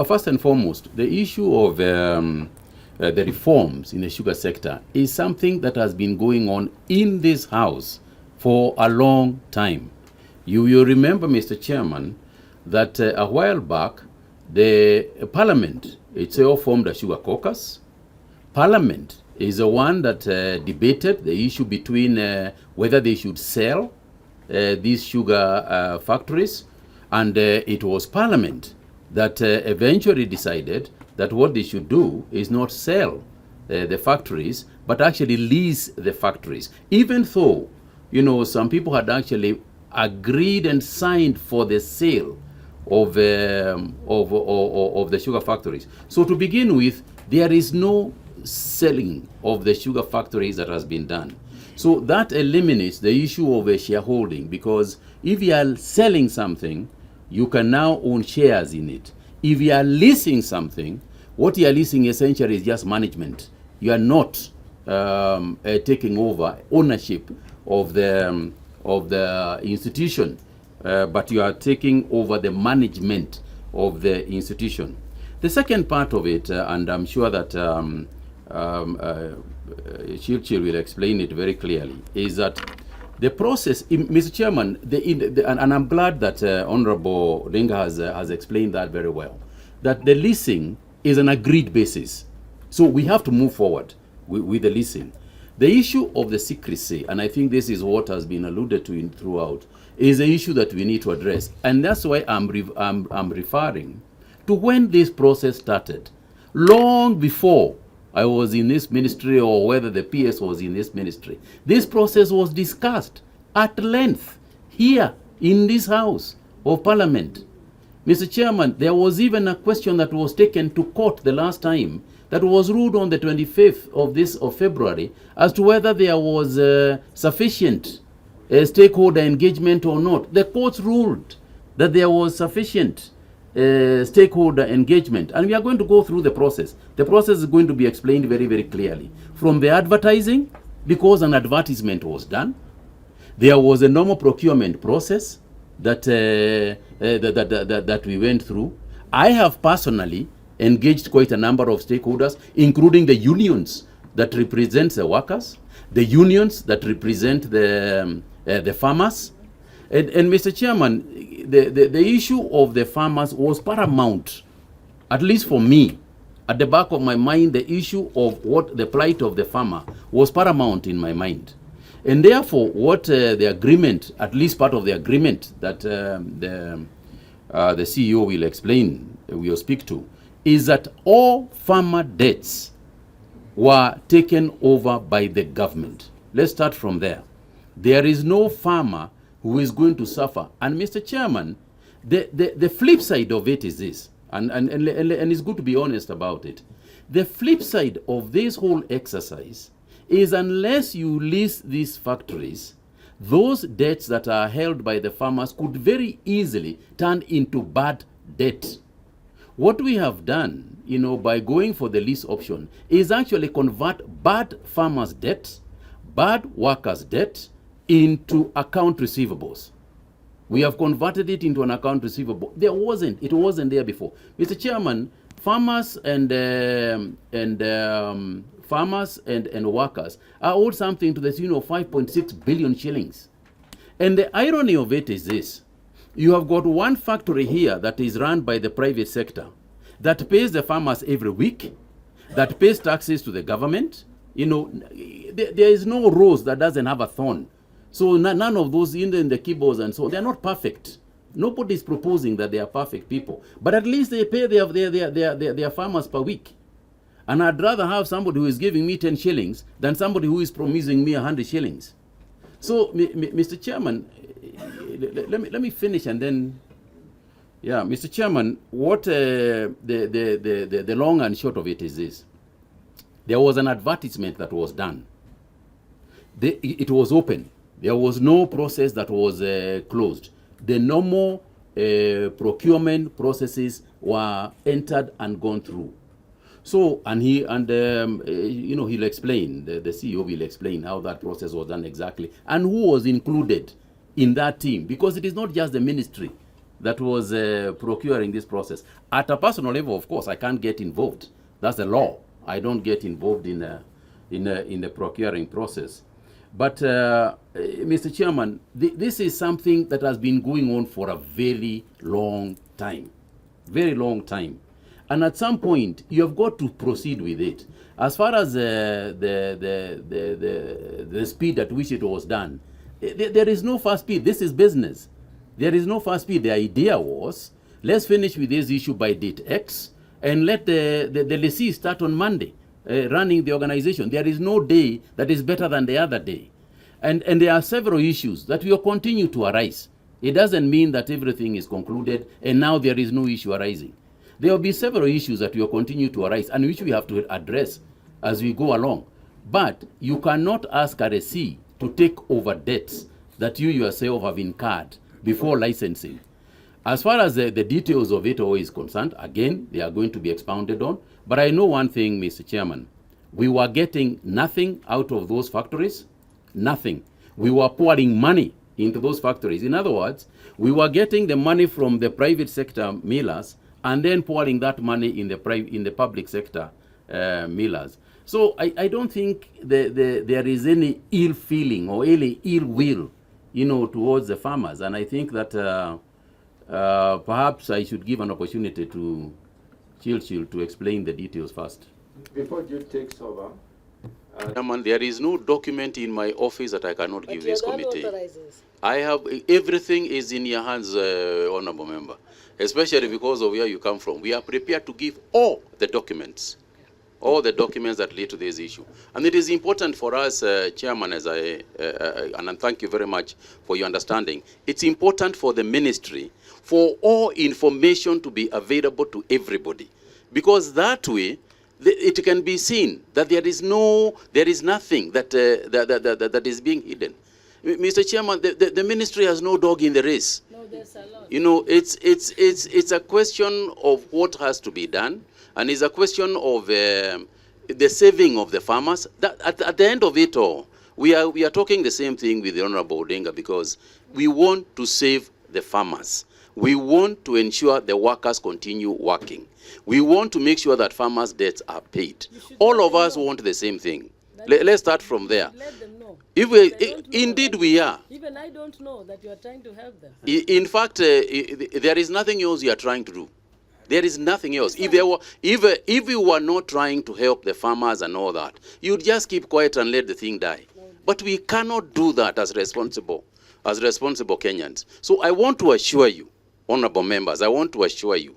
First and foremost, the issue of the reforms in the sugar sector is something that has been going on in this House for a long time. You remember, Mr. Chairman, that a while back, the Parliament itself formed a sugar caucus. Parliament is the one that debated the issue between whether they should sell these sugar factories, and it was Parliament that eventually decided that what they should do is not sell the factories, but actually lease the factories. Even though, some people had actually agreed and signed for the sale of the sugar factories. So to begin with, there is no selling of the sugar factories that has been done. So that eliminates the issue of a shareholding, because if you are selling something, you can now own shares in it. If you are leasing something, what you are leasing essentially is just management. You are not taking over ownership of the institution, but you are taking over the management of the institution. The second part of it, and I'm sure that Chil will explain it very clearly, is that the process, Mr. Chairman, and I'm glad that Honorable Denga has explained that very well, that the leasing is an agreed basis. So we have to move forward with the leasing. The issue of the secrecy, and I think this is what has been alluded to throughout, is an issue that we need to address. And that's why I'm referring to when this process started, long before I was in this ministry or whether the PS was in this ministry. This process was discussed at length here in this House of Parliament. Mr. Chairman, there was even a question that was taken to court the last time that was ruled on the 25th of February as to whether there was sufficient stakeholder engagement or not. The courts ruled that there was sufficient stakeholder engagement, and we are going to go through the process. The process is going to be explained very, very clearly. From the advertising, because an advertisement was done, there was a normal procurement process that we went through. I have personally engaged quite a number of stakeholders, including the unions that represent the workers, the unions that represent the farmers. And Mr. Chairman, the issue of the farmers was paramount, at least for me. At the back of my mind, the issue of what the plight of the farmer was paramount in my mind. And therefore, what the agreement, at least part of the agreement that the CEO will explain, will speak to, is that all farmer debts were taken over by the government. Let's start from there. There is no farmer who is going to suffer. And Mr. Chairman, the flip side of it is this, and it's good to be honest about it. The flip side of this whole exercise is unless you lease these factories, those debts that are held by the farmers could very easily turn into bad debt. What we have done, by going for the lease option is actually convert bad farmers' debt, bad workers' debt, into account receivables. We have converted it into an account receivable. It wasn't there before. Mr. Chairman, farmers and workers are owed something to the tune of 5.6 billion shillings. And the irony of it is this. You have got one factory here that is run by the private sector that pays the farmers every week, that pays taxes to the government. There is no rose that doesn't have a thorn. So none of those in the keyboards and so they're not perfect. Nobody is proposing that they are perfect people, but at least they pay their farmers per week. And I'd rather have somebody who is giving me 10 shillings than somebody who is promising me 100 shillings. So, Mr. Chairman, let me finish and then, Mr. Chairman, what the long and short of it is this. There was an advertisement that was done. It was open. There was no process that was closed. The normal procurement processes were entered and gone through. So, he'll explain, the CEO will explain how that process was done exactly and who was included in that team, because it is not just the ministry that was procuring this process. At a personal level, of course, I can't get involved. That's the law. I don't get involved in the procuring process. But Mr. Chairman, this is something that has been going on for a very long time. Very long time. And at some point, you have got to proceed with it. As far as the speed at which it was done, there is no fast speed. This is business. There is no fast speed. The idea was, let's finish with this issue by date X, and let the lessee start on Monday, running the organization. There is no day that is better than the other day. And there are several issues that will continue to arise. It doesn't mean that everything is concluded and now there is no issue arising. There will be several issues that will continue to arise and which we have to address as we go along. But you cannot ask a lessee to take over debts that you yourself have incurred before licensing. As far as the details of it all is concerned, again, they are going to be expounded on. But I know one thing, Mr. Chairman. We were getting nothing out of those factories. Nothing. We were pouring money into those factories. In other words, we were getting the money from the private sector millers and then pouring that money in the public sector millers. So I don't think there is any ill feeling or any ill will, towards the farmers. And I think that perhaps I should give an opportunity to Chilchil to explain the details first. Before Jill takes over. Chairman, there is no document in my office that I cannot give this committee. I have everything is in your hands, Honorable Member, especially because of where you come from. We are prepared to give all the documents that lead to this issue. And it is important for us, Chairman, and thank you very much for your understanding. It's important for the ministry for all information to be available to everybody, because that way it can be seen that there is nothing that is being hidden. Mr. Chairman, the ministry has no dog in the race. No, there's a lot. It's a question of what has to be done, and it's a question of the saving of the farmers. That at the end of it all, we are talking the same thing with the Honorable Odinga, because we want to save the farmers. We want to ensure the workers continue working. We want to make sure that farmers' debts are paid. All of us want the same thing. Let's start from there. Let them know. Indeed we are. Even I don't know that you are trying to help them. In fact, there is nothing else you are trying to do. There is nothing else. If you were not trying to help the farmers and all that, you'd just keep quiet and let the thing die. But we cannot do that as responsible Kenyans. So I want to assure you, honorable members, I want to assure you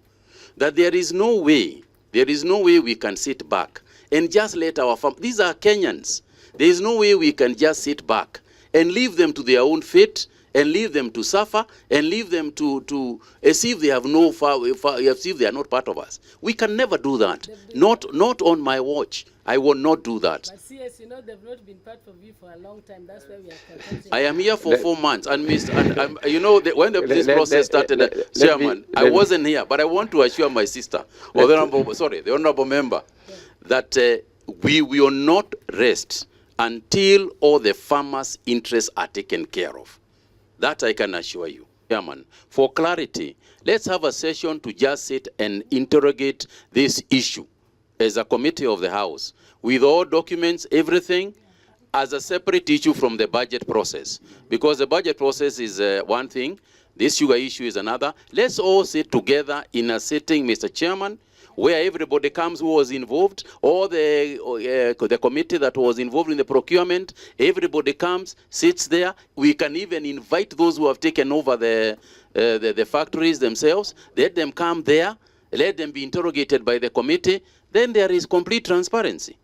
that there is no way we can sit back and just let our farm. These are Kenyans. There is no way we can just sit back and leave them to their own fate and leave them to suffer and leave them to as if they have as if they are not part of us. We can never do that. Not on my watch. I will not do that. But CS, they've not been part of you for a long time. That's why we are. I am here for 4 months, and when this process started, Chairman, I wasn't here, but I want to assure my sister, the honorable member, that we will not rest until all the farmers' interests are taken care of. That I can assure you. Chairman, for clarity, let's have a session to just sit and interrogate this issue as a committee of the House, with all documents, everything, as a separate issue from the budget process. Because the budget process is one thing, this sugar issue is another. Let's all sit together in a sitting, Mr. Chairman, where everybody comes who was involved, or the committee that was involved in the procurement, everybody comes, sits there. We can even invite those who have taken over the factories themselves. Let them come there, let them be interrogated by the committee. Then there is complete transparency.